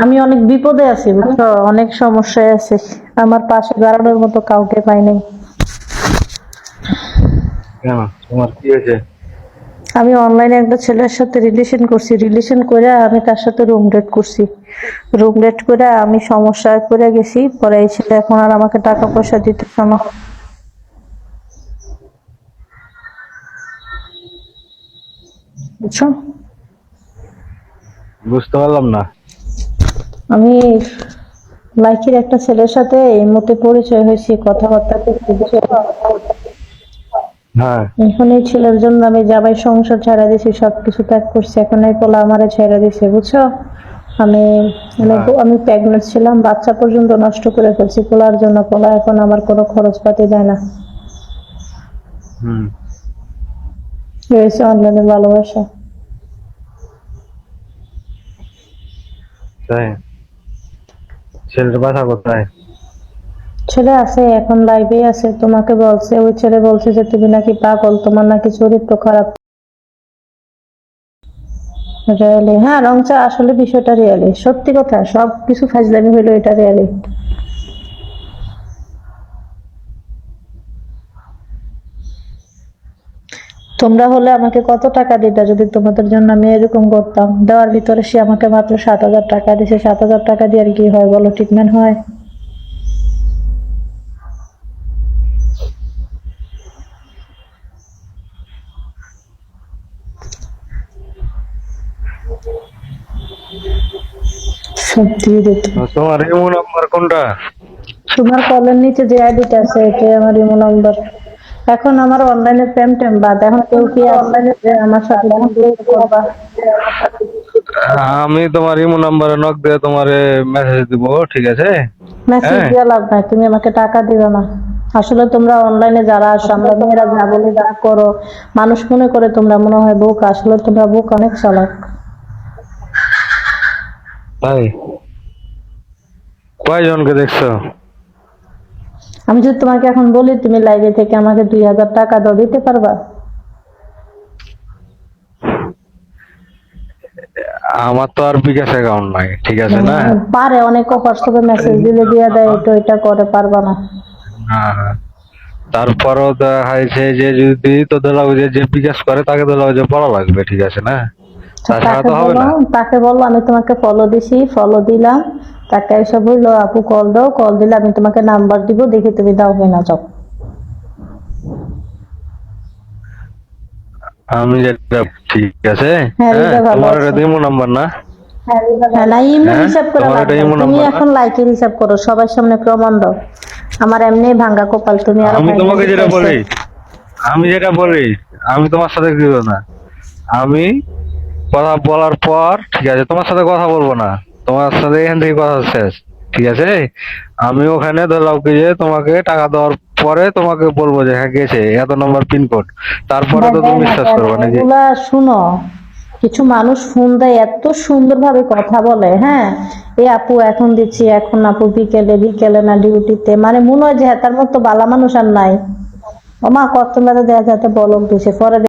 আমি অনেক বিপদে আছি বুঝছো, অনেক সমস্যায় আছি। আমার পাশে দাঁড়ানোর মতো কাউকে পাই নাই। কেন, তোমার কি হয়েছে? আমি অনলাইনে একটা ছেলের সাথে রিলেশন করছি, রিলেশন করে আমি তার সাথে রুম ডেট করছি। রুম ডেট করে আমি সমস্যায় পড়ে গেছি, পরে এই ছেলে এখন আর আমাকে টাকা পয়সা দিতেছে না, বুঝছো। বুঝতে পারলাম না। আমি লাইকির একটা ছেলের সাথে এই মুহূর্তে পরিচয় হয়েছি, কথাবার্তা করছি, বুঝছো? হ্যাঁ। এখন এই ছেলের জন্য আমি জামাই সংসার ছেড়ে দিছি, সবকিছু ত্যাগ করছি। এখন এই পোলা আমারে ছেড়ে দিছে, বুঝছো। আমি হ্যাঁ। আমি প্রেগনেন্ট ছিলাম, বাচ্চা পর্যন্ত নষ্ট করে ফেলছি পোলার জন্য। পোলা এখন আমার কোনো খরচ পাতি দেয় না। হুম। এই হয়েছে অনলাইনে ভালোবাসা। তাই? ছেলের বাসা কোথায়? ছেলে আছে, এখন লাইভে আছে। তোমাকে বলছে, ওই ছেলে বলছে যে তুমি নাকি পাগল, তোমার নাকি চরিত্র খারাপ। রিয়েলি? হ্যাঁ রংচা, আসলে বিষয়টা রিয়েলি, সত্যি কথা। সব কিছু ফাজলামি হইলো, এটা রিয়েলি। তোমরা হলে আমাকে কত টাকা দিতা যদি তোমাদের জন্য আমি এরকম করতাম? দেওয়ার ভিতরে সে আমাকে মাত্র 7,000 টাকা দিছে। 7,000 টাকা দিয়ে আর কি হয় বলো? ট্রিটমেন্ট হয়? সব দিয়ে দিত। তোমার ইমো নাম্বার কোনটা? তোমার কলের নিচে যে আইডিটা আছে এটাই আমার ইমো নাম্বার। এখন আমার অনলাইনে প্রেম টেম বাদ, এখন কেউ কি অনলাইনে যে আমার সাথে বন্ধুত্ব করবা? আমি তোমার ইমো নাম্বারে নক দিয়ে তোমারে মেসেজ দিব, ঠিক আছে? মেসেজ হ্যাঁ। দিয়ে লাভ নাই, তুমি আমাকে টাকা দিবে না। আসলে তোমরা অনলাইনে যারা আসো, আমরা মেয়েরা যা বলে যা করো, মানুষ মনে করে তোমরা মনে হয় বোকা। আসলে তোমরা বোকা, অনেক চালাক। তাই? কয়জনকে দেখছো? আমি যদি তোমাকে এখন বলি তুমি লাইভে থেকে আমাকে 2,000 টাকা দাও, দিতে পারবা? আমার তো আর বিকাশ অ্যাকাউন্ট নাই, ঠিক আছে না? পারে, অনেক হোয়াটসঅ্যাপে মেসেজ দিলে দিয়ে দেয়, এটা ওইটা করে। পারবা না? হ্যাঁ। তারপরও দেখা হয়েছে যে যদি তোদের লাগে যে বিকাশ করে তাকে তো লাগে পড়া লাগবে, ঠিক আছে না? তাছাড়া তাকে তো হবে বলো, না। তাকে বলো আমি তোমাকে ফলো দিছি, ফলো দিলাম। তাকে এসে বললো আপু কল দাও, কল দিলে আমি তোমাকে নাম্বার দিব, দেখি তুমি দাও কিনা, যাও। আমি যেটা, ঠিক আছে। হ্যাঁ হ্যাঁ, রিজা ভালো তোমার আছে। এটা ইমো নাম্বার না? হ্যাঁ না, ইমো হ্যাঁ, হিসাব করে তোমার লাভ এটা নাই, ইমো তুমি নাম্বার না? এখন লাইকের হিসাব করো, সবার সামনে প্রমাণ দাও। আমার এমনি ভাঙ্গা কপাল, তুমি আরো আমি ভাঙ্গা তোমাকে যেটা দিতেছো। বলি, আমি যেটা বলি, আমি তোমার সাথে দিব না। আমি কথা বলার পর, ঠিক আছে, তোমার সাথে কথা বলবো না। তোমার সাথে এখান থেকে কথা শেষ, ঠিক আছে? আমি ওখানে ধরলাম কি যে তোমাকে টাকা দেওয়ার পরে তোমাকে বলবো যে হ্যাঁ গেছে এত নম্বর পিনকোড, তারপরে তো তুমি বিশ্বাস দেয় না করবে নাকি? এগুলা। শুনো, কিছু মানুষ ফোন দেয়, এত সুন্দরভাবে কথা বলে। হ্যাঁ, এ আপু এখন দিচ্ছি, এখন আপু বিকেলে, বিকেলে না ডিউটিতে, মানে মনে হয় যে হ্যাঁ তার মতো বালা মানুষ আর নাই। ওমা কত মেলা দেয়া যাতে বলক দিছে পরে